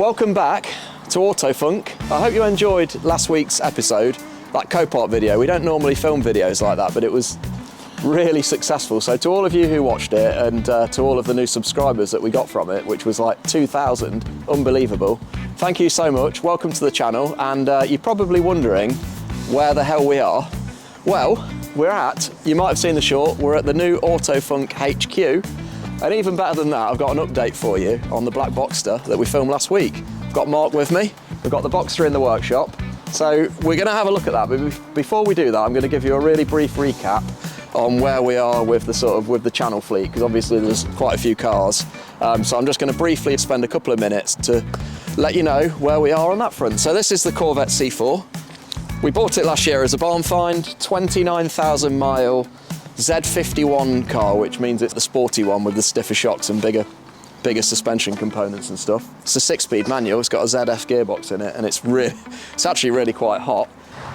Welcome back to Autofunk. I hope you enjoyed last week's episode, that Copart video. We don't normally film videos like that, but it was really successful. So to all of you who watched it and to all of the new subscribers that we got from it, which was like 2,000, unbelievable. Thank you so much. Welcome to the channel. And you're probably wondering where the hell we are. Well, you might have seen the short, we're at the new Autofunk HQ. And even better than that, I've got an update for you on the black Boxster that we filmed last week. I've got Mark with me, we've got the Boxster in the workshop. So we're gonna have a look at that, but before we do that, I'm gonna give you a really brief recap on where we are with the channel fleet, because obviously there's quite a few cars. So I'm just gonna briefly spend a couple of minutes to let you know where we are on that front. So this is the Corvette C4. We bought it last year as a barn find, 29,000 mile Z51 car, which means it's the sporty one with the stiffer shocks and bigger suspension components and stuff. It's a 6-speed manual, it's got a ZF gearbox in it, and it's actually really quite hot.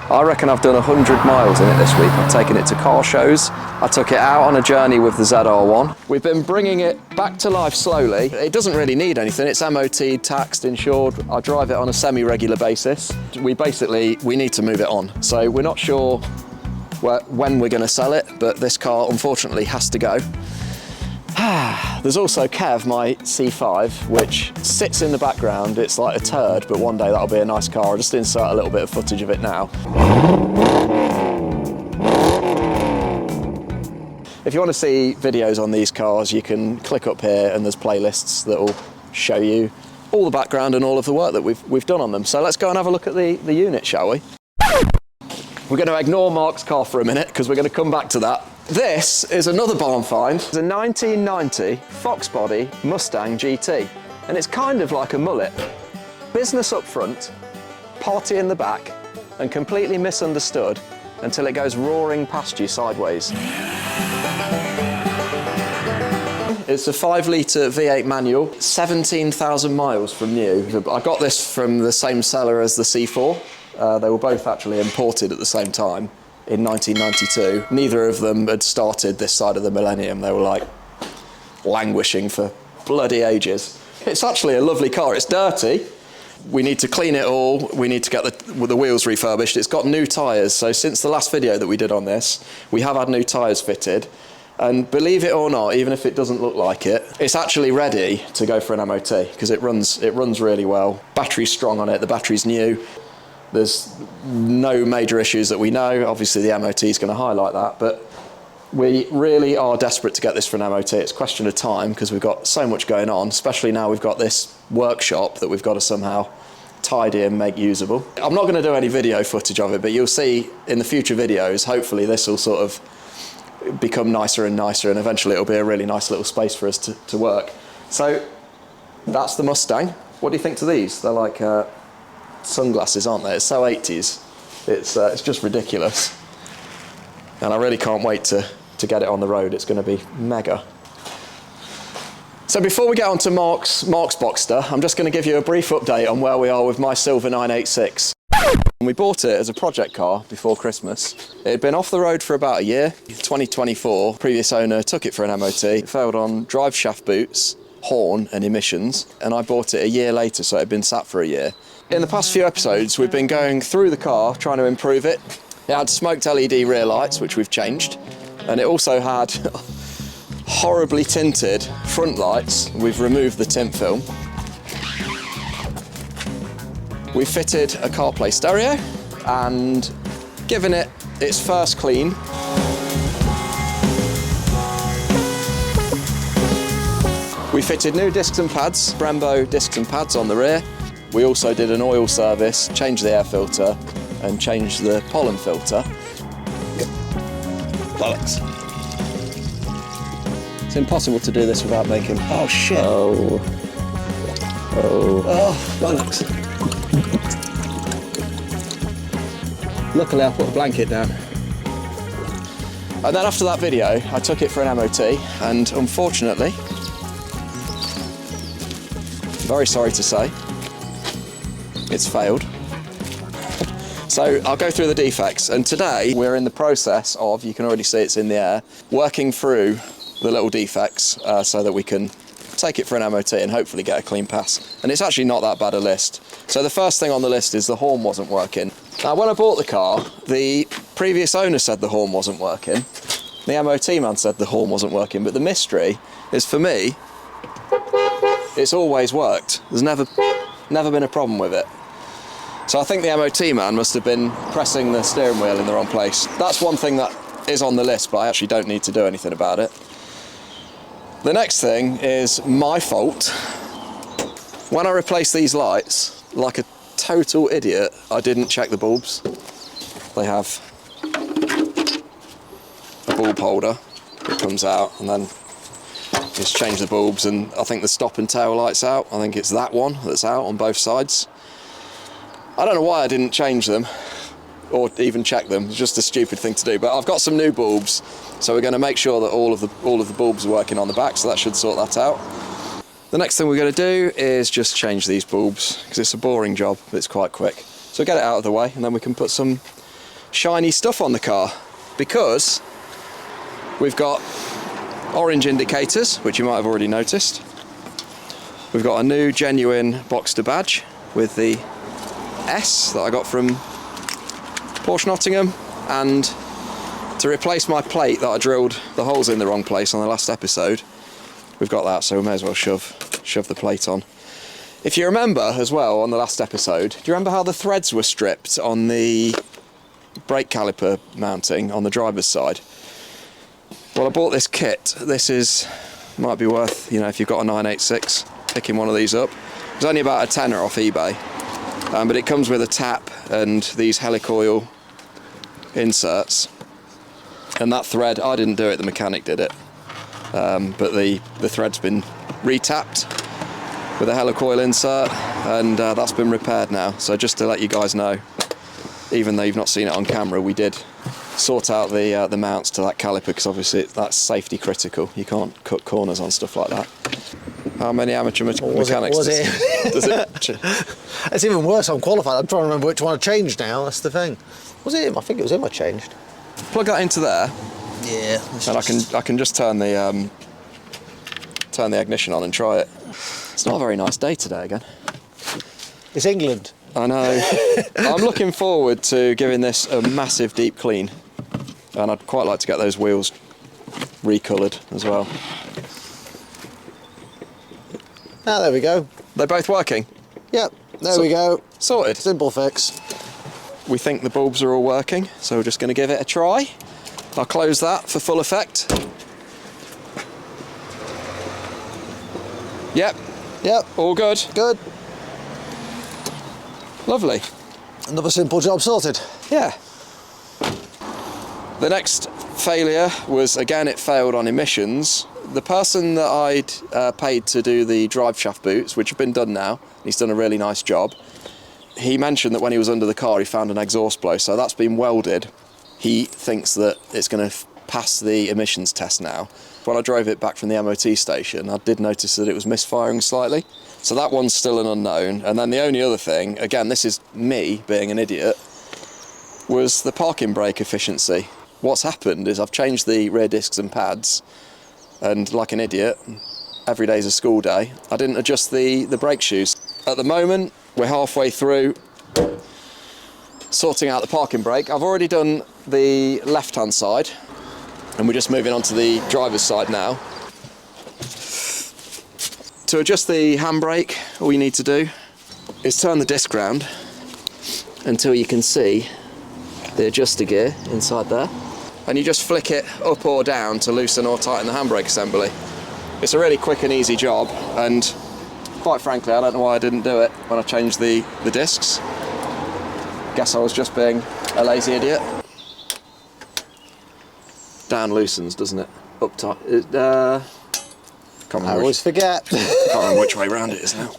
I reckon I've done 100 miles in it this week. I've taken it to car shows. I took it out on a journey with the ZR1. We've been bringing it back to life slowly. It doesn't really need anything. It's MOT, taxed, insured. I drive it on a semi-regular basis. We need to move it on. So we're not sure when we're going to sell it, but this car unfortunately has to go. There's also Kev, my C5, which sits in the background. It's like a turd, but one day that'll be a nice car. I'll just insert a little bit of footage of it now. If you want to see videos on these cars, you can click up here and there's playlists that will show you all the background and all of the work that we've done on them. So let's go and have a look at the unit, shall we? We're going to ignore Mark's car for a minute because we're going to come back to that. This is another barn find. It's a 1990 Fox body Mustang GT, and it's kind of like a mullet. Business up front, party in the back, and completely misunderstood until it goes roaring past you sideways. It's a 5-litre V8 manual, 17,000 miles from new. I got this from the same seller as the C4. They were both actually imported at the same time in 1992. Neither of them had started this side of the millennium. They were like languishing for bloody ages. It's actually a lovely car. It's dirty. We need to clean it all. We need to get the wheels refurbished. It's got new tyres. So since the last video that we did on this, we have had new tyres fitted. And believe it or not, even if it doesn't look like it, it's actually ready to go for an MOT because it runs really well. Battery's strong on it. The battery's new. There's no major issues that we know. Obviously the MOT is going to highlight that, but we really are desperate to get this for an MOT. It's a question of time because we've got so much going on, especially now we've got this workshop that we've got to somehow tidy and make usable. I'm not going to do any video footage of it, but you'll see in the future videos, hopefully this will sort of become nicer and nicer, and eventually it'll be a really nice little space for us to work. So that's the Mustang. What do you think to these? They're like sunglasses, aren't they? It's so 80s. It's just ridiculous. And I really can't wait to get it on the road. It's going to be mega. So before we get on to Mark's Boxster, I'm just going to give you a brief update on where we are with my silver 986. We bought it as a project car before Christmas. It had been off the road for about a year. 2024, previous owner took it for an MOT. It failed on drive shaft boots, horn and emissions, and I bought it a year later, so it had been sat for a year. In the past few episodes, we've been going through the car, trying to improve it. It had smoked LED rear lights, which we've changed, and it also had horribly tinted front lights. We've removed the tint film. We fitted a CarPlay stereo and given it its first clean. We fitted new discs and pads, Brembo discs and pads on the rear. We also did an oil service, changed the air filter and changed the pollen filter. Bollocks. It's impossible to do this without making... Oh shit! Oh, bollocks. Luckily I put a blanket down. And then after that video, I took it for an MOT, and unfortunately, very sorry to say, it's failed. So I'll go through the defects, and today we're in the process of, you can already see it's in the air, working through the little defects so that we can take it for an MOT and hopefully get a clean pass. And it's actually not that bad a list. So the first thing on the list is the horn wasn't working. Now when I bought the car, the previous owner said the horn wasn't working. The MOT man said the horn wasn't working, but the mystery is, for me, it's always worked. There's never been a problem with it. So I think the MOT man must have been pressing the steering wheel in the wrong place. That's one thing that is on the list, but I actually don't need to do anything about it. The next thing is my fault. When I replaced these lights, like a total idiot, I didn't check the bulbs. They have a bulb holder that comes out, and then just change the bulbs, and I think the stop and tail light's out. I think it's that one that's out on both sides. I don't know why I didn't change them or even check them. It's just a stupid thing to do, but I've got some new bulbs, so we're going to make sure that all of the bulbs are working on the back, so that should sort that out. The next thing we're going to do is just change these bulbs, because it's a boring job, but it's quite quick. So get it out of the way, and then we can put some shiny stuff on the car, because we've got orange indicators, which you might have already noticed. We've got a new genuine Boxster badge with the S that I got from Porsche Nottingham, and to replace my plate that I drilled the holes in the wrong place on the last episode, we've got that, so we may as well shove the plate on. If you remember as well on the last episode, do you remember how the threads were stripped on the brake caliper mounting on the driver's side? Well, I bought this kit. This might be worth, you know, if you've got a 986, picking one of these up. It's only about a tenner off eBay, but it comes with a tap and these helicoil inserts. And that thread, I didn't do it, the mechanic did it. But the thread's been retapped with a helicoil insert, and that's been repaired now. So just to let you guys know, even though you've not seen it on camera, we did sort out the mounts to that caliper, because obviously that's safety critical. You can't cut corners on stuff like that. How many amateur mechanics does it? It's even worse, I'm qualified. I'm trying to remember which one I changed now, that's the thing. Was it him? I think it was him I changed. Plug that into there. Yeah. And I can just turn the ignition on and try it. It's not a very nice day today again. It's England. I know. I'm looking forward to giving this a massive deep clean, and I'd quite like to get those wheels recoloured as well. Ah, there we go. They're both working? Yep, there we go. Sorted. Simple fix. We think the bulbs are all working, so we're just going to give it a try. I'll close that for full effect. Yep, all good. Good. Lovely. Another simple job sorted. Yeah. The next failure was, again, it failed on emissions. The person that I'd paid to do the drive shaft boots, which have been done now, he's done a really nice job. He mentioned that when he was under the car, he found an exhaust blow, so that's been welded. He thinks that it's going to pass the emissions test now. When I drove it back from the MOT station, I did notice that it was misfiring slightly. So that one's still an unknown. And then the only other thing, again, this is me being an idiot, was the parking brake efficiency. What's happened is I've changed the rear discs and pads, and like an idiot, every day's a school day, I didn't adjust the brake shoes. At the moment, we're halfway through sorting out the parking brake. I've already done the left-hand side, and we're just moving on to the driver's side now. To adjust the handbrake, all you need to do is turn the disc round until you can see the adjuster gear inside there, and you just flick it up or down to loosen or tighten the handbrake assembly. It's a really quick and easy job, and quite frankly, I don't know why I didn't do it when I changed the discs. Guess I was just being a lazy idiot. Down loosens, doesn't it? Up tight. I always forget. Can't remember which way round it is now.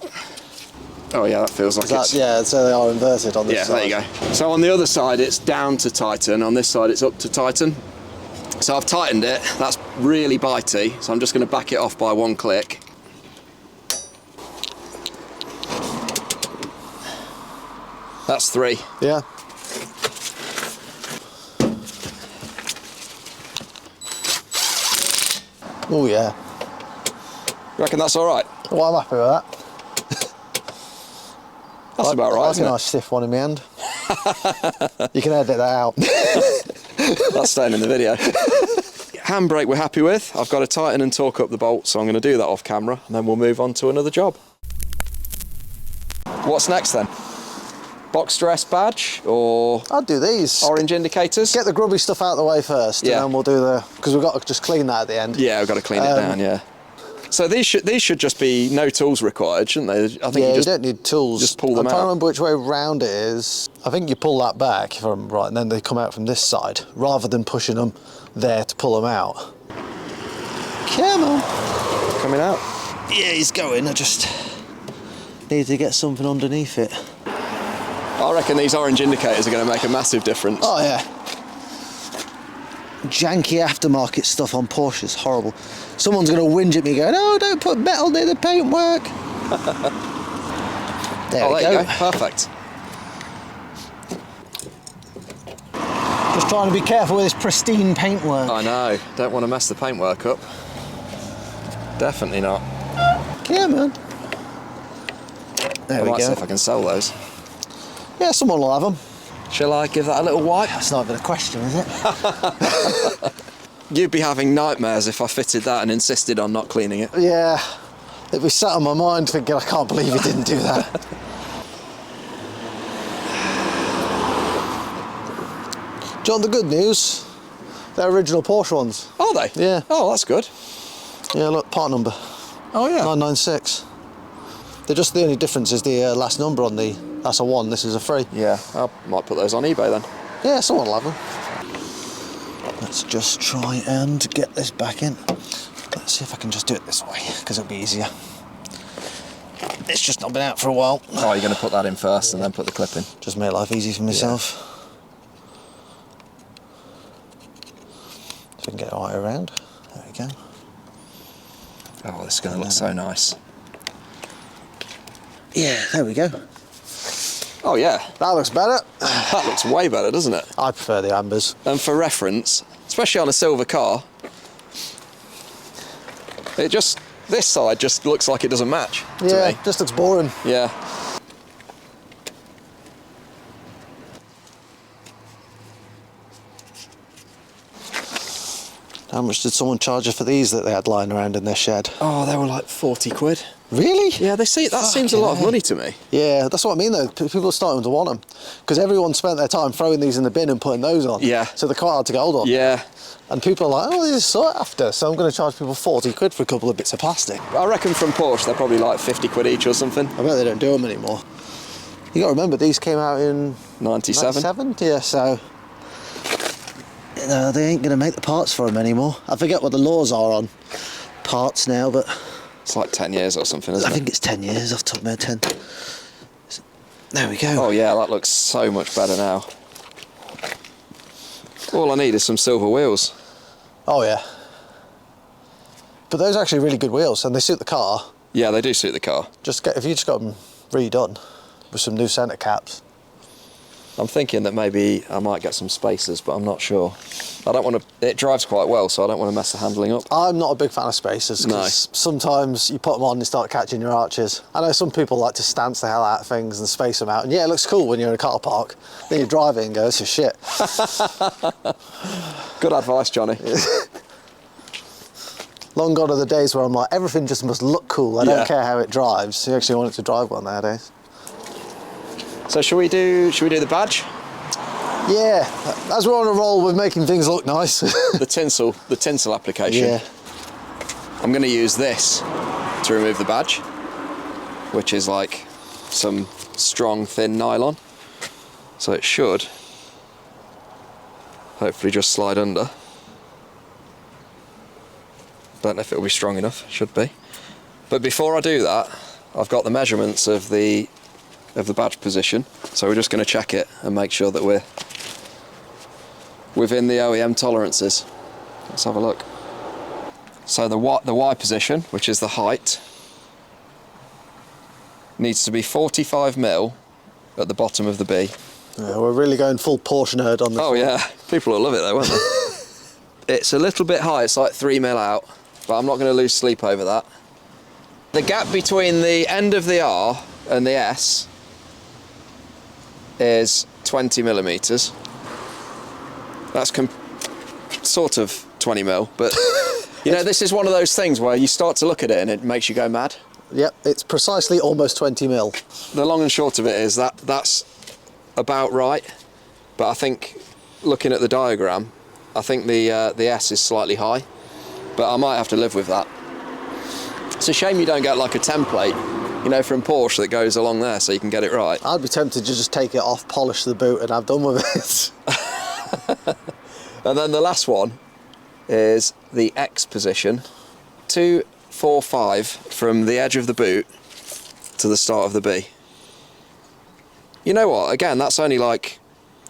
Oh yeah, that feels like it's... Yeah, so they are inverted on this side. Yeah, there you go. So on the other side it's down to tighten, on this side it's up to tighten. So I've tightened it, that's really bitey, so I'm just going to back it off by one click. That's 3. Yeah. Oh yeah. You reckon that's all right? Well, I'm happy with that. That's about right, I isn't like a it? nice stiff one in my hand. You can edit that out. That's staying in the video. Handbrake we're happy with. I've got to tighten and torque up the bolt, so I'm going to do that off camera, and then we'll move on to another job. What's next then? Boxster S badge or I'd do these. orange indicators? Get the grubby stuff out of the way first, Yeah. and then we'll do the... Because we've got to just clean that at the end. Yeah, we've got to clean it down, yeah. So these should just be no tools required, shouldn't they? I think Yeah, you you don't need tools. just pull them I'm trying to out. remember which way round it is. I think you pull that back, if I'm right, and then they come out from this side, rather than pushing them there to pull them out. Come on. Coming out. Yeah, he's going. I just need to get something underneath it. I reckon these orange indicators are going to make a massive difference. Oh, yeah. Janky aftermarket stuff on Porsches, horrible. Someone's going to whinge at me going, oh, don't put metal near the paintwork. There we there go. you go. Perfect. Just trying to be careful with this pristine paintwork. I know. Don't want to mess the paintwork up. Definitely not. Come on. There I we might see go. if I can sell those. Yeah, someone will have them. Shall I give that a little wipe? That's not even a question, is it? You'd be having nightmares if I fitted that and insisted on not cleaning it. Yeah. It'd be sat on my mind thinking, I can't believe he didn't do that. Do you want the good news? They're original Porsche ones. Are they? Yeah. Oh, that's good. Yeah, look, part number. Oh, yeah. 996. They're just the only difference is the last number on the... That's a 1, this is a 3. Yeah, I might put those on eBay then. Yeah, someone will have them. Let's just try and get this back in. Let's see if I can just do it this way, because it'll be easier. It's just not been out for a while. Oh, you're going to put that in first and then put the clip in? Just make life easy for myself. So we can get it right around. There we go. Oh, this is going to look so nice. Yeah, there we go. Oh, yeah. That looks better. That looks way better, doesn't it? I prefer the ambers. And for reference, especially on a silver car, this side just looks like it doesn't match to Yeah, me. just looks boring. Yeah. How much did someone charge you for these that they had lying around in their shed? Oh, they were like 40 quid. Really? Yeah, that seems a lot of money to me. Yeah, that's what I mean though. People are starting to want them because everyone spent their time throwing these in the bin and putting those on. Yeah. So they're quite hard to get hold of. Yeah. And people are like, oh, this is sought after, so I'm going to charge people 40 quid for a couple of bits of plastic. I reckon from Porsche they're probably like 50 quid each or something. I bet they don't do them anymore. You got to remember, these came out in 97. 97? Yeah, so you know, they ain't going to make the parts for them anymore. I forget what the laws are on parts now, but It's like 10 years or something, isn't I it? think it's 10 years off the top of my head, 10. There we go. Oh yeah, that looks so much better now. All I need is some silver wheels. Oh yeah. But those are actually really good wheels and they suit the car. Yeah, they do suit the car. If you just got them redone with some new centre caps. I'm thinking that maybe I might get some spacers, but I'm not sure. I don't want to. It drives quite well, so I don't want to mess the handling up. I'm not a big fan of spacers because sometimes you put them on and you start catching your arches. I know some people like to stance the hell out of things and space them out, and yeah, it looks cool when you're in a car park. Then you drive it and go, this is shit. Good advice, Johnny. Long gone are the days where I'm like, everything just must look cool. I Yeah. don't care how it drives. You actually want it to drive well nowadays. So should we do the badge? Yeah, as we're on a roll with making things look nice. The tinsel application. Yeah. I'm going to use this to remove the badge, which is like some strong, thin nylon. So it should hopefully just slide under. Don't know if it'll be strong enough, should be. But before I do that, I've got the measurements of the badge position, so we're just going to check it and make sure that we're within the OEM tolerances. Let's have a look. So the Y position, which is the height, needs to be 45 mil at the bottom of the B. Yeah, we're really going full Porsche nerd on this. Oh yeah, people will love it though, won't they? It's a little bit high, it's like 3 mil out, but I'm not going to lose sleep over that. The gap between the end of the R and the S is 20 millimeters. That's sort of 20 mil, but you know, this is one of those things where you start to look at it and it makes you go mad. Yep, it's precisely almost 20 mil. The long and short of it is that that's about right, but I think looking at the diagram, I think the S is slightly high, but I might have to live with that. It's a shame you don't get like a template, you know, from Porsche that goes along there so you can get it right. I'd be tempted to just take it off, polish the boot and have done with it. And then the last one is the X position, 245 from the edge of the boot to the start of the B. You know what? Again, that's only like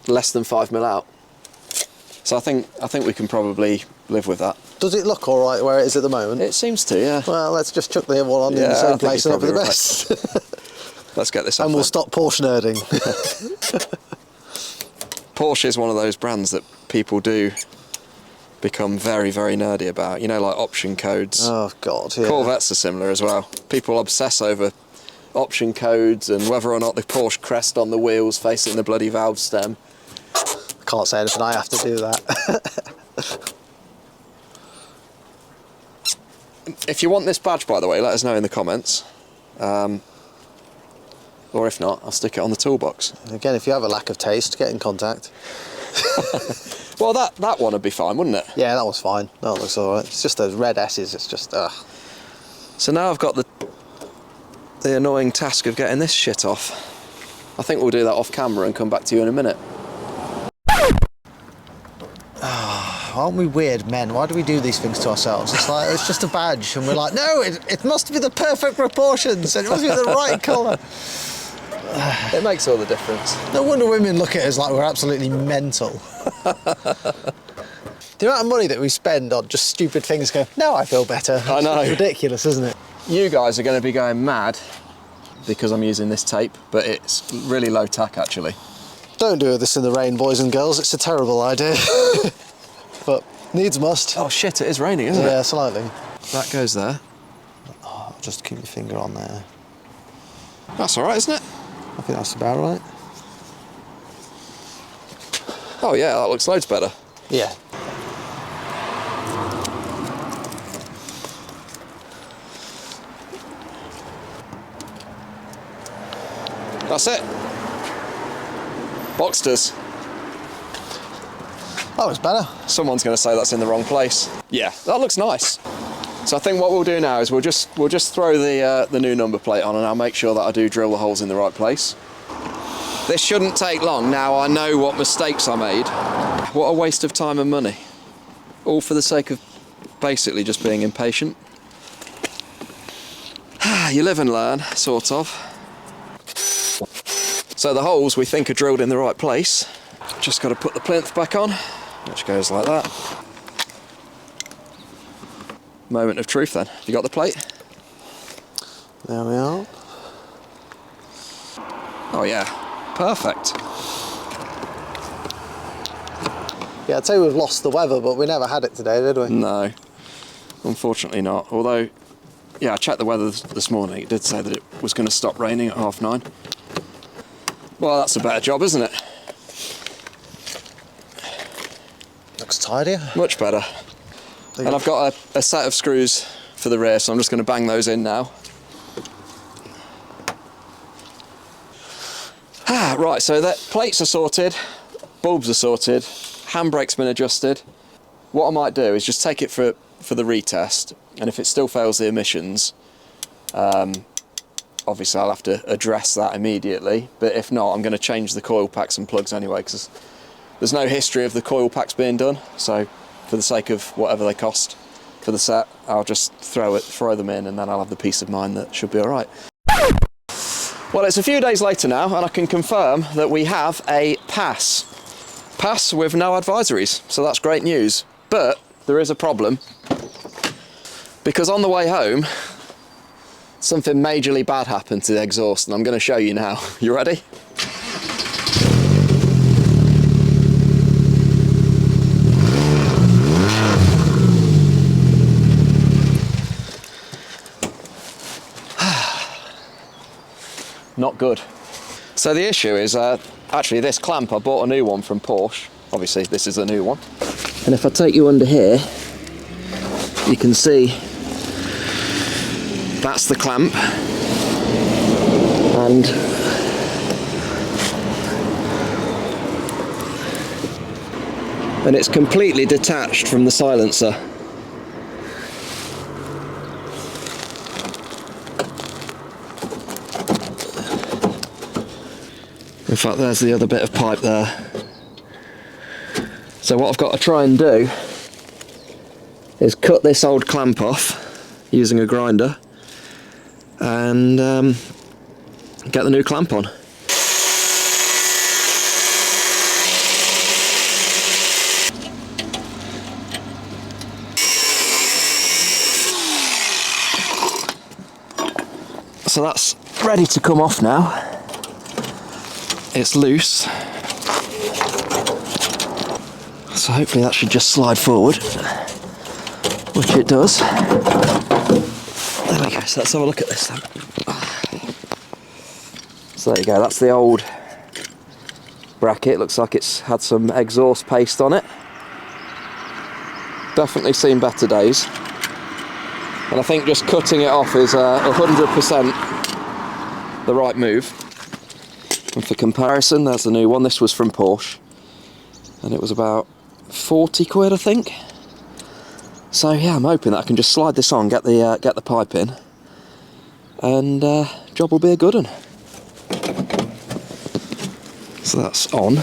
less than 5 mil out. So I think we can probably live with that. Does it look all right where it is at the moment? It seems to, yeah. Well, let's just chuck the other one on in the same place and hope for the best. Let's get this off. And we'll stop Porsche nerding. Porsche is one of those brands that people do become very, very nerdy about. You know, like option codes. Oh, God, yeah. Corvettes are similar as well. People obsess over option codes and whether or not the Porsche crest on the wheels facing the bloody valve stem. I can't say anything, I have to do that. If you want this badge, by the way, let us know in the comments. Or if not, I'll stick it on the toolbox. Again, if you have a lack of taste, get in contact. Well, that one would be fine, wouldn't it? Yeah, that was fine. That looks all right. It's just those red S's, it's just, So now I've got the annoying task of getting this shit off. I think we'll do that off camera and come back to you in a minute. Aren't we weird men? Why do we do these things to ourselves? It's like, it's just a badge, and we're like, no, it must be the perfect proportions, and it must be the right colour. It makes all the difference. No wonder women look at us like we're absolutely mental. The amount of money that we spend on just stupid things go, now I feel better. I know. It's ridiculous, isn't it? You guys are going to be going mad because I'm using this tape, but it's really low tack actually. Don't do this in the rain, boys and girls. It's a terrible idea. But needs must. Oh shit, it is raining, isn't it? Yeah, slightly. That goes there. Oh, just keep your finger on there. That's all right, isn't it? I think that's about right. Oh yeah, that looks loads better. Yeah. That's it. Boxsters. That looks better. Someone's going to say that's in the wrong place. Yeah, that looks nice. So I think what we'll do now is we'll just throw the new number plate on, and I'll make sure that I do drill the holes in the right place. This shouldn't take long. Now I know what mistakes I made. What a waste of time and money. All for the sake of basically just being impatient. You live and learn, sort of. So the holes we think are drilled in the right place. Just got to put the plinth back on, which goes like that. Moment of truth then. You got the plate? There we are. Oh yeah, perfect. Yeah, I'd say we've lost the weather, but we never had it today, did we? No, unfortunately not. Although, yeah, I checked the weather this morning. It did say that it was going to stop raining at 9:30. Well, that's a better job, isn't it? Looks tidier. Much better. And I've got a set of screws for the rear, so I'm just going to bang those in now. Right, so the plates are sorted, bulbs are sorted, handbrake's been adjusted. What I might do is just take it for the retest, and if it still fails the emissions, obviously I'll have to address that immediately, but if not, I'm going to change the coil packs and plugs anyway, because there's no history of the coil packs being done, so for the sake of whatever they cost for the set, I'll just throw them in, and then I'll have the peace of mind that should be all right. Well, it's a few days later now, and I can confirm that we have a pass. Pass with no advisories, so that's great news. But there is a problem, because on the way home, something majorly bad happened to the exhaust, and I'm going to show you now. You ready? not good. So the issue is, actually this clamp, I bought a new one from Porsche. Obviously this is a new one. And if I take you under here, you can see that's the clamp. And it's completely detached from the silencer. In fact, there's the other bit of pipe there. So what I've got to try and do is cut this old clamp off using a grinder and get the new clamp on. So that's ready to come off now. It's loose. So hopefully that should just slide forward, which it does. There we go, so let's have a look at this then. So there you go, that's the old bracket. Looks like it's had some exhaust paste on it. Definitely seen better days. And I think just cutting it off is 100% the right move. And for comparison, there's the new one. This was from Porsche, and it was about 40 quid, I think. So yeah, I'm hoping that I can just slide this on, get the pipe in, and job will be a good one. So that's on.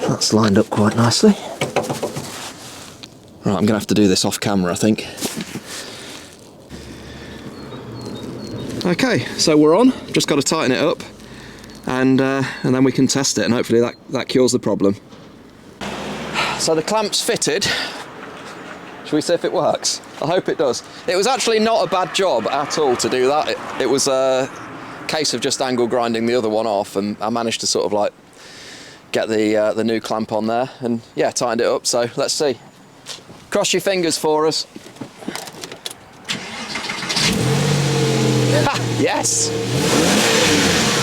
That's lined up quite nicely. Right, I'm going to have to do this off camera, I think. Okay, so we're on. Just got to tighten it up, and then we can test it, and hopefully that cures the problem. So the clamp's fitted. Should we see if it works? I hope it does. It was actually not a bad job at all to do that. It was a case of just angle grinding the other one off, and I managed to sort of like get the new clamp on there, and yeah, tightened it up. So let's see. Cross your fingers for us. Yes!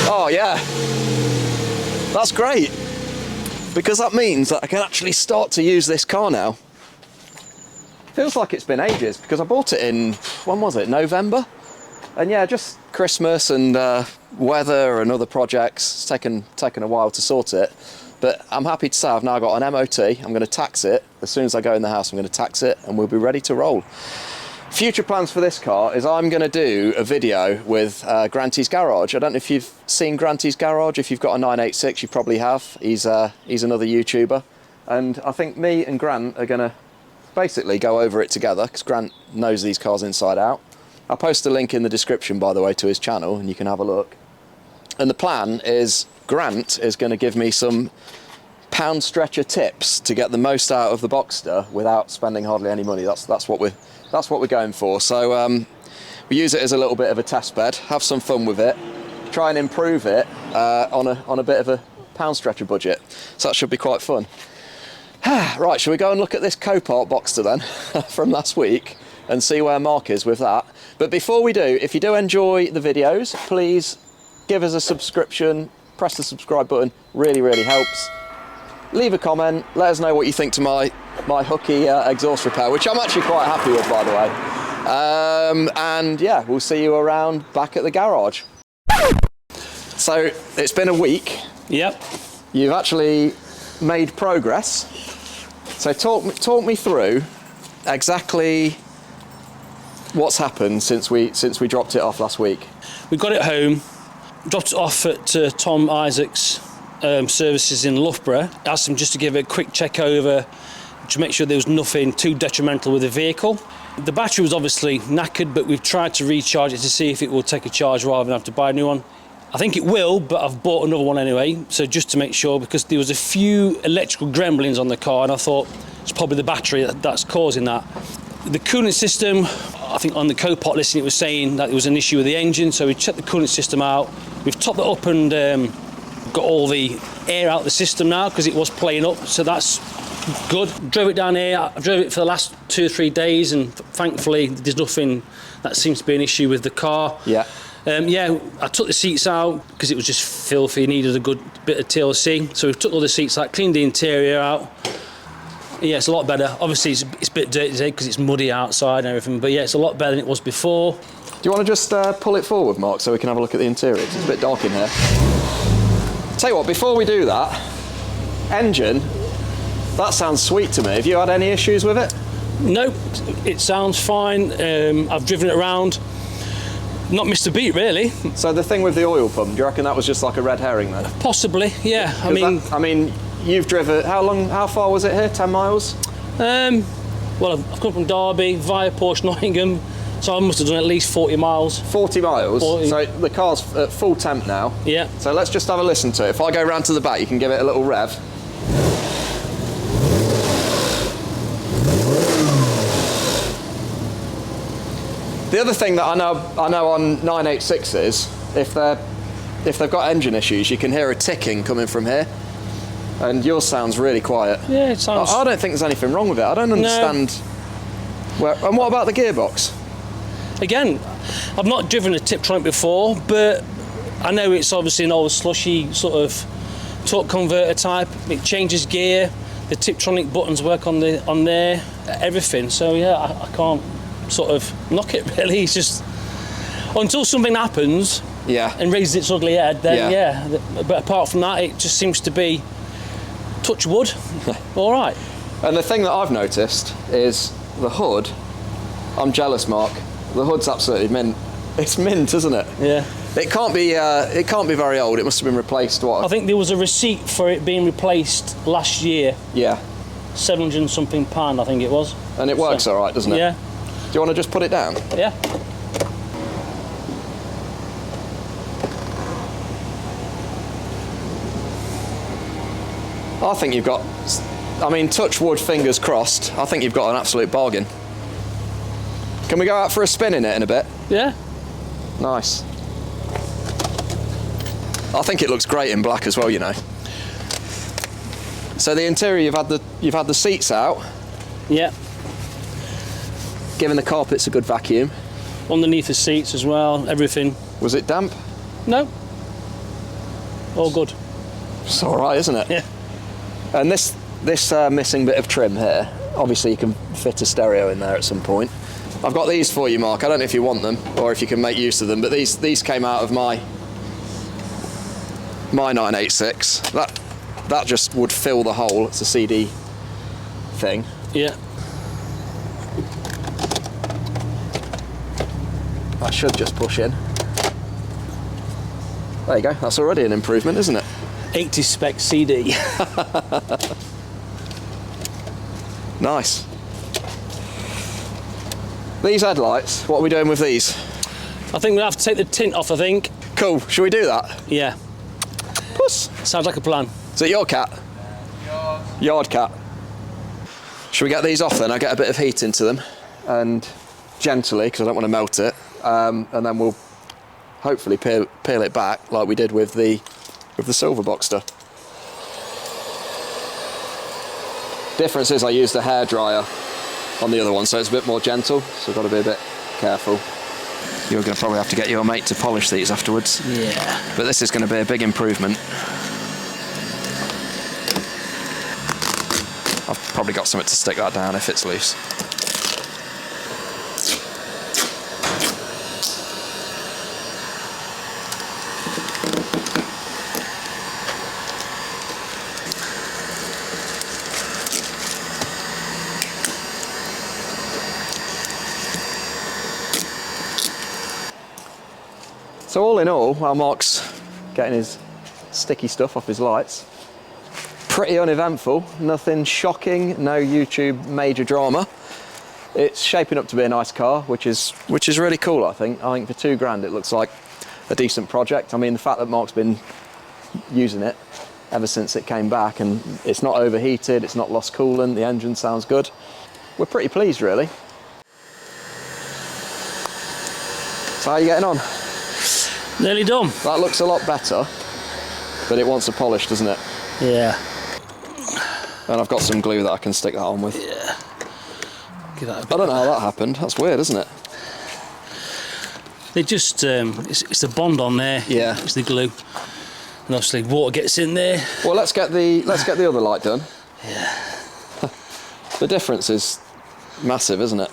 Oh yeah, that's great, because that means that I can actually start to use this car now. Feels like it's been ages, because I bought it in, when was it, November? And yeah, just Christmas and weather and other projects. It's taken a while to sort it, but I'm happy to say I've now got an MOT. I'm going to tax it. As soon as I go in the house, I'm going to tax it, and we'll be ready to roll. Future plans for this car is I'm going to do a video with Granty's Garage. I don't know if you've seen Granty's Garage. If you've got a 986, you probably have. He's another YouTuber, and I think me and Grant are going to basically go over it together, because Grant knows these cars inside out. I'll post a link in the description, by the way, to his channel, and you can have a look. And the plan is Grant is going to give me some pound stretcher tips to get the most out of the Boxster without spending hardly any money. That's what we're going for. So we use it as a little bit of a test bed, have some fun with it, try and improve it on a bit of a pound stretcher budget. So that should be quite fun. Right, shall we go and look at this Copart Boxster then from last week and see where Mark is with that. But before we do, if you do enjoy the videos, please give us a subscription, press the subscribe button, really helps. Leave a comment, let us know what you think to my hooky exhaust repair, which I'm actually quite happy with, by the way. And yeah, we'll see you around back at the garage. So it's been a week. Yep. You've actually made progress. So talk me through exactly what's happened since we dropped it off last week. We got it home, dropped it off at Tom Isaac's services in Loughborough. Asked him just to give a quick check over to make sure there was nothing too detrimental with the vehicle. The battery was obviously knackered, but we've tried to recharge it to see if it will take a charge rather than have to buy a new one. I think it will, but I've bought another one anyway, so just to make sure, because there was a few electrical gremlins on the car, and I thought it's probably the battery that's causing that. The coolant system, I think on the Copart listing it was saying that there was an issue with the engine, so we checked the coolant system out. We've topped it up and got all the air out of the system now, because it was playing up, so that's good. Drove it down here, I drove it for the last 2 or 3 days, and thankfully there's nothing that seems to be an issue with the car. Yeah. Yeah, I took the seats out because it was just filthy, needed a good bit of TLC. So we took all the seats out, cleaned the interior out. Yeah, it's a lot better. Obviously, it's a bit dirty today because it's muddy outside and everything, but yeah, it's a lot better than it was before. Do you want to just pull it forward, Mark, so we can have a look at the interior? It's a bit dark in here. Tell you what, before we do that, engine, that sounds sweet to me. Have you had any issues with it? No, it sounds fine. I've driven it around. Not missed a beat, really. So the thing with the oil pump, do you reckon that was just like a red herring then? Possibly, yeah. I mean, you've driven, how far was it here, 10 miles? Well, I've come from Derby via Porsche Nottingham, so I must have done at least 40 miles. 40 miles? 40. So the car's at full temp now. Yeah. So let's just have a listen to it. If I go round to the back, you can give it a little rev. The other thing that I know on 986s, if they've got engine issues, you can hear a ticking coming from here, and yours sounds really quiet. Yeah, it sounds. I don't think there's anything wrong with it. I don't understand. No. And what about the gearbox? Again, I've not driven a Tiptronic before, but I know it's obviously an old slushy sort of torque converter type. It changes gear. The Tiptronic buttons work on there, everything. So yeah, I can't sort of knock it really. It's just until something happens, yeah, and raises its ugly head, then yeah. But apart from that, it just seems to be touch wood. All right. And the thing that I've noticed is the hood. I'm jealous, Mark. The hood's absolutely mint. It's mint, isn't it? Yeah. It can't be very old. It must have been replaced. What? I think there was a receipt for it being replaced last year. Yeah. £700 and something, I think it was. And it works all right, doesn't it? Yeah. Do you want to just put it down? Yeah. I think you've got, I mean, touch wood, fingers crossed, I think you've got an absolute bargain. Can we go out for a spin in it in a bit? Yeah. Nice. I think it looks great in black as well, you know. So the interior, you've had the seats out. Yeah. Giving the carpets a good vacuum. Underneath the seats as well, everything. Was it damp? No. All good. It's all right, isn't it? Yeah. And this missing bit of trim here, obviously you can fit a stereo in there at some point. I've got these for you, Mark. I don't know if you want them or if you can make use of them, but these came out of my 986. That just would fill the hole. It's a CD thing. Yeah. I should just push in. There you go. That's already an improvement, isn't it? 80 spec CD. Nice. These headlights, what are we doing with these? I think we'll have to take the tint off, I think. Cool. Should we do that? Yeah. Puss. Sounds like a plan. Is it your cat? Yard cat. Should we get these off then? I'll get a bit of heat into them and gently, because I don't want to melt it, and then we'll hopefully peel it back like we did with the Silver Boxster. Difference is I used a hairdryer on the other one, so it's a bit more gentle, so I've got to be a bit careful. You're going to probably have to get your mate to polish these afterwards. Yeah. But this is going to be a big improvement. I've probably got something to stick that down if it's loose. So all in all, while Mark's getting his sticky stuff off his lights, pretty uneventful, nothing shocking, no YouTube major drama. It's shaping up to be a nice car, which is really cool, I think. I think for £2,000 it looks like a decent project. I mean, the fact that Mark's been using it ever since it came back, and it's not overheated, it's not lost coolant, the engine sounds good. We're pretty pleased, really. So how are you getting on? Nearly done. That looks a lot better, but it wants a polish, doesn't it? Yeah. And I've got some glue that I can stick that on with. Yeah. Give that a bit. I don't know how that happened. That's weird, isn't it? They just, it's the bond on there. Yeah. It's the glue. And obviously water gets in there. Well, let's get the other light done. Yeah. The difference is massive, isn't it?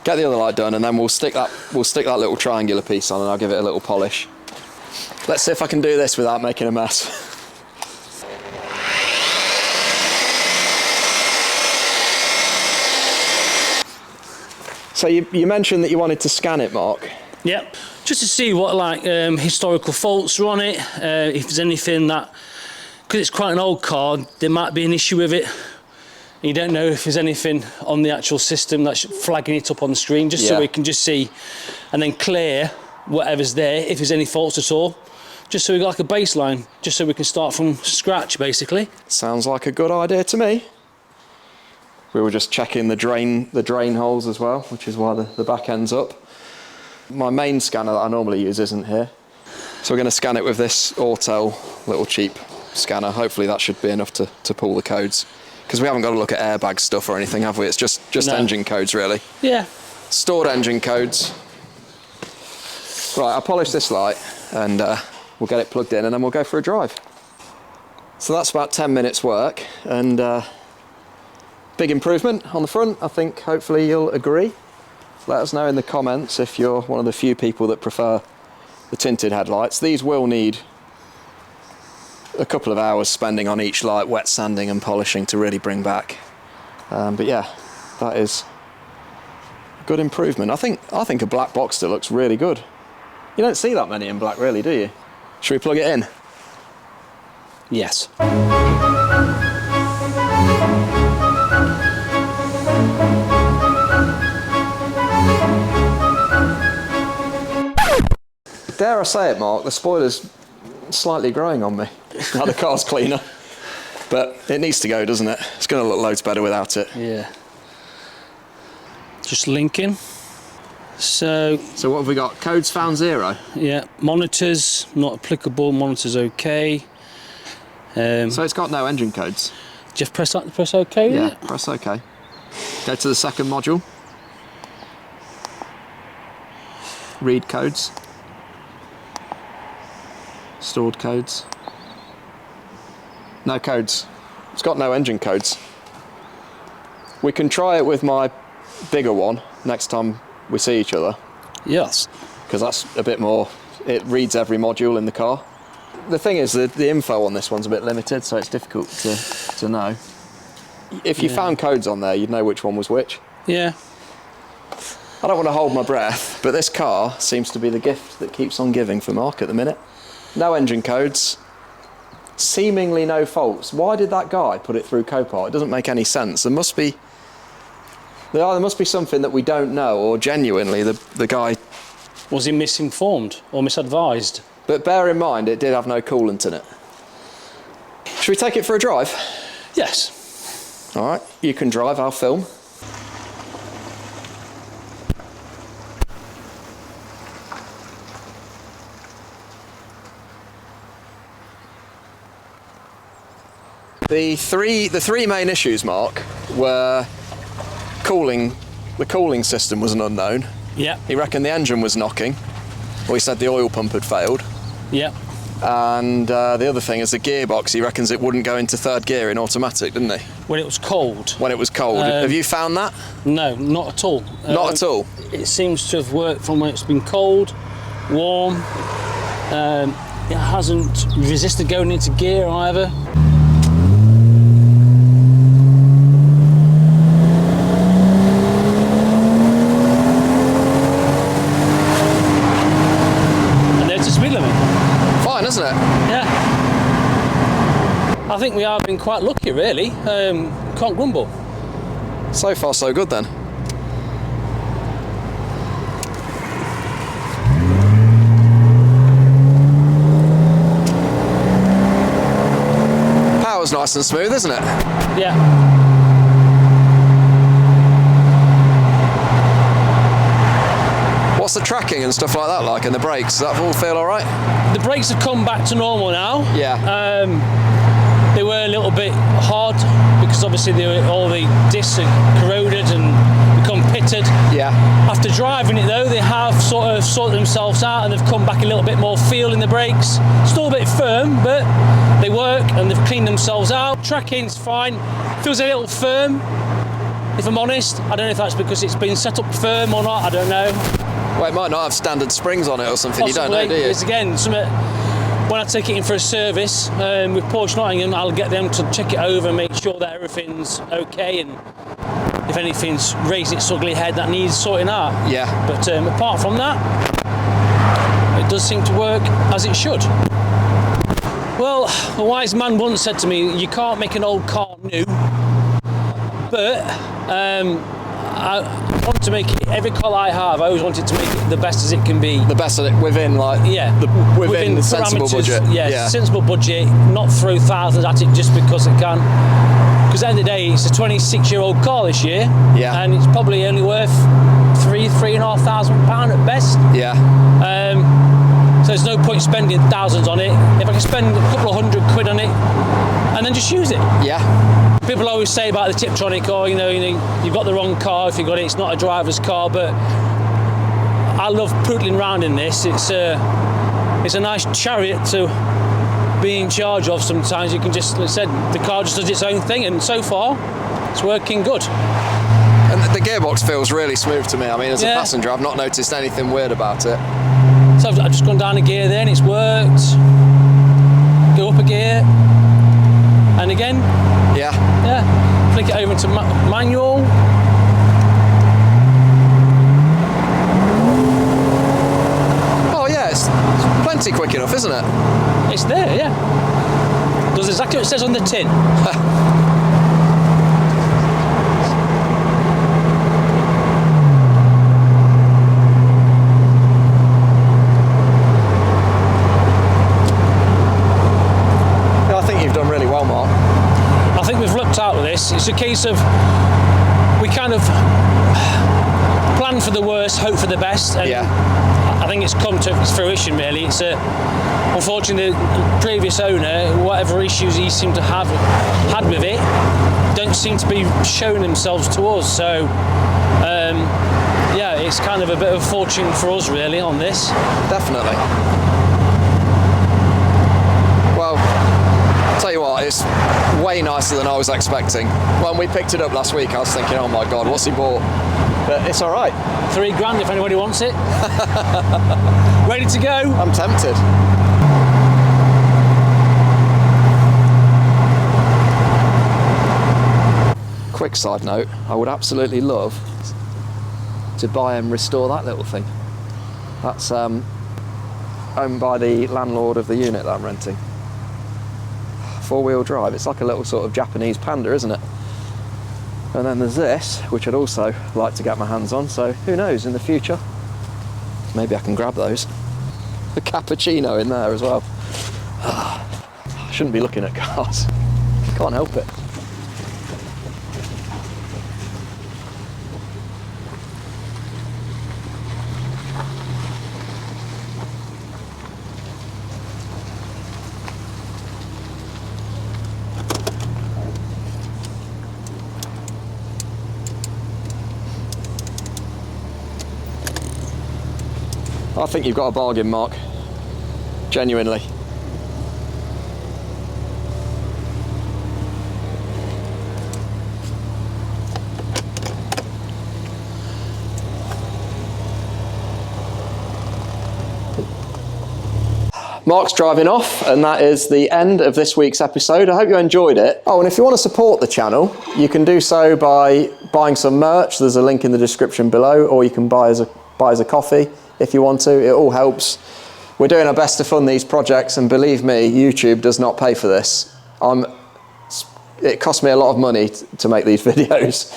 Get the other light done, and then we'll stick that little triangular piece on, and I'll give it a little polish. Let's see if I can do this without making a mess. So you mentioned that you wanted to scan it, Mark. Yep. Just to see what like historical faults are on it, if there's anything that, because it's quite an old car, there might be an issue with it. You don't know if there's anything on the actual system that's flagging it up on the screen, just so we can just see, and then clear whatever's there, if there's any faults at all, just so we got like a baseline, just so we can start from scratch, basically. Sounds like a good idea to me. We were just checking the drain holes as well, which is why the back end's up. My main scanner that I normally use isn't here, so we're going to scan it with this Autel little cheap scanner. Hopefully that should be enough to pull the codes. Because we haven't got to look at airbag stuff or anything, have we? It's just engine codes, really. Yeah. Stored engine codes. Right, I'll polish this light and we'll get it plugged in and then we'll go for a drive. So that's about 10 minutes work, and big improvement on the front. I think hopefully you'll agree. Let us know in the comments if you're one of the few people that prefer the tinted headlights. These will need a couple of hours spending on each light, wet sanding and polishing to really bring back. But yeah, that is a good improvement. I think a black Boxster looks really good. You don't see that many in black, really, do you? Should we plug it in? Yes. Dare I say it, Mark, the spoiler's slightly growing on me. Now the car's cleaner. But it needs to go, doesn't it? It's going to look loads better without it. Yeah. Just linking. So what have we got? Codes found 0? Yeah, monitors not applicable, monitors okay. So it's got no engine codes. Just press OK. Yeah, press OK. Go to the second module. Read codes. Stored codes. No codes. It's got no engine codes. We can try it with my bigger one next time we see each other. Yes. Because that's a bit more, it reads every module in the car. The thing is, the info on this one's a bit limited, so it's difficult to know. If you found codes on there, you'd know which one was which. Yeah. I don't want to hold my breath, but this car seems to be the gift that keeps on giving for Mark at the minute. No engine codes, seemingly no faults. Why did that guy put it through Copart? It doesn't make any sense. There must be something that we don't know, or genuinely the guy... Was he misinformed or misadvised? But bear in mind, it did have no coolant in it. Should we take it for a drive? Yes. All right, you can drive, I'll film. The three main issues, Mark, were cooling. The cooling system was an unknown. Yeah. He reckoned the engine was knocking, or he said the oil pump had failed. Yeah. And the other thing is the gearbox. He reckons it wouldn't go into third gear in automatic, didn't he? When it was cold. When it was cold. Have you found that? No, not at all. Not at all? It seems to have worked from when it's been cold, warm. It hasn't resisted going into gear either. Isn't it? Yeah. I think we have been quite lucky, really. Can't grumble. So far, so good then. Power's nice and smooth, isn't it? Yeah. What's the tracking and stuff like that like, and the brakes? Does that all feel all right? The brakes have come back to normal now. Yeah. They were a little bit hard because obviously all the discs are corroded and become pitted expected. Yeah. After driving it though, they have sort of sorted themselves out and they've come back a little bit more feel in the brakes. Still a bit firm, but they work and they've cleaned themselves out. Tracking's fine. Feels a little firm, if I'm honest. I don't know if that's because it's been set up firm or not, I don't know. Well, it might not have standard springs on it or something. Possibly. You don't know, do you? It's again, something, when I take it in for a service with Porsche Nottingham, I'll get them to check it over and make sure that everything's okay, and if anything's raised its ugly head that needs sorting out. Yeah. But apart from that, it does seem to work as it should. Well, a wise man once said to me, you can't make an old car new, but I want to make it, every car I have, I always wanted to make it the best as it can be. The best of it within, like, within the sensible budget. Yeah, sensible budget, not throw thousands at it just because it can. Because at the end of the day, it's a 26-year-old car this year, and it's probably only worth £3,500 at best. Yeah. So there's no point spending thousands on it. If I can spend a couple of £100 on it, and then just use it. Yeah. People always say about the Tiptronic, oh, you know, you've got the wrong car if you got it. It's not a driver's car, but I love pootling around in this. It's a nice chariot to be in charge of. Sometimes you can just, like I said, the car just does its own thing, and so far it's working good. And the gearbox feels really smooth to me. I mean, as a passenger, I've not noticed anything weird about it. So I've just gone down a gear there and it's worked. Go up a gear, and again, yeah, flick it over to manual. Oh yeah, it's plenty quick enough, isn't it? It's there, yeah. Does exactly what it says on the tin. I think you've done really well, Mark. I think we've looked out with this. It's a case of we kind of plan for the worst, hope for the best, and I think it's come to its fruition really. It's unfortunately the previous owner, whatever issues he seemed to have had with it, don't seem to be showing themselves to us. So yeah, it's kind of a bit of fortune for us really on this. Definitely. Well, tell you what, it's way nicer than I was expecting. When we picked it up last week, I was thinking, oh my God, what's he bought? But it's all right. £3,000 if anybody wants it. Ready to go? I'm tempted. Quick side note, I would absolutely love to buy and restore that little thing. That's owned by the landlord of the unit that I'm renting. 4-wheel drive, it's like a little sort of Japanese Panda, isn't it? And then there's this, which I'd also like to get my hands on, so who knows, in the future, maybe I can grab those. A cappuccino in there as well. I shouldn't be looking at cars, can't help it. I think you've got a bargain, Mark. Genuinely. Mark's driving off, and that is the end of this week's episode. I hope you enjoyed it. Oh, and if you want to support the channel, you can do so by buying some merch. There's a link in the description below, or you can buy as a coffee if you want to. It all helps. We're doing our best to fund these projects, and believe me, YouTube does not pay for this. It costs me a lot of money to make these videos.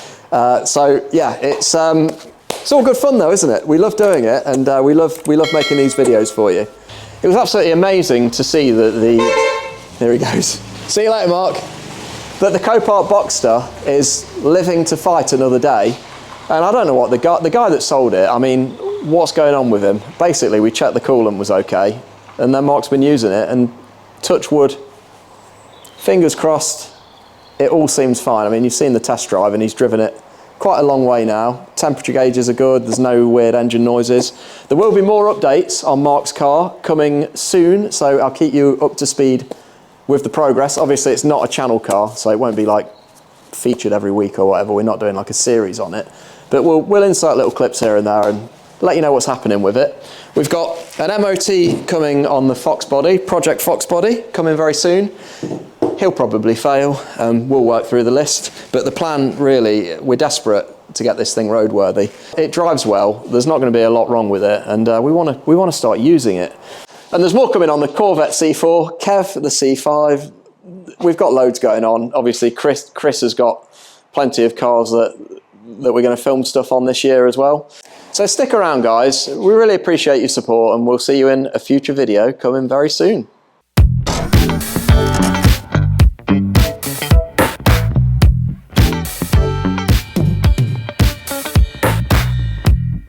So yeah, it's all good fun though, isn't it? We love doing it, and we love making these videos for you. It was absolutely amazing to see that here he goes. See you later, Mark. That the Copart Boxster is living to fight another day. And I don't know what the guy that sold it, I mean, what's going on with him? Basically, we checked the coolant was okay, and then Mark's been using it, and touch wood, fingers crossed, it all seems fine. I mean, you've seen the test drive, and he's driven it quite a long way now. Temperature gauges are good, there's no weird engine noises. There will be more updates on Mark's car coming soon, so I'll keep you up to speed with the progress. Obviously it's not a channel car, so it won't be like featured every week or whatever. We're not doing like a series on it, but we'll insert little clips here and there and let you know what's happening with it. We've got an MOT coming on the Fox body, Project Fox body, coming very soon. He'll probably fail, we'll work through the list, but the plan really, we're desperate to get this thing roadworthy. It drives well, there's not going to be a lot wrong with it, and we want to start using it. And there's more coming on the Corvette C4, Kev the C5, we've got loads going on. Obviously Chris has got plenty of cars that we're going to film stuff on this year as well. So stick around guys, we really appreciate your support and we'll see you in a future video coming very soon.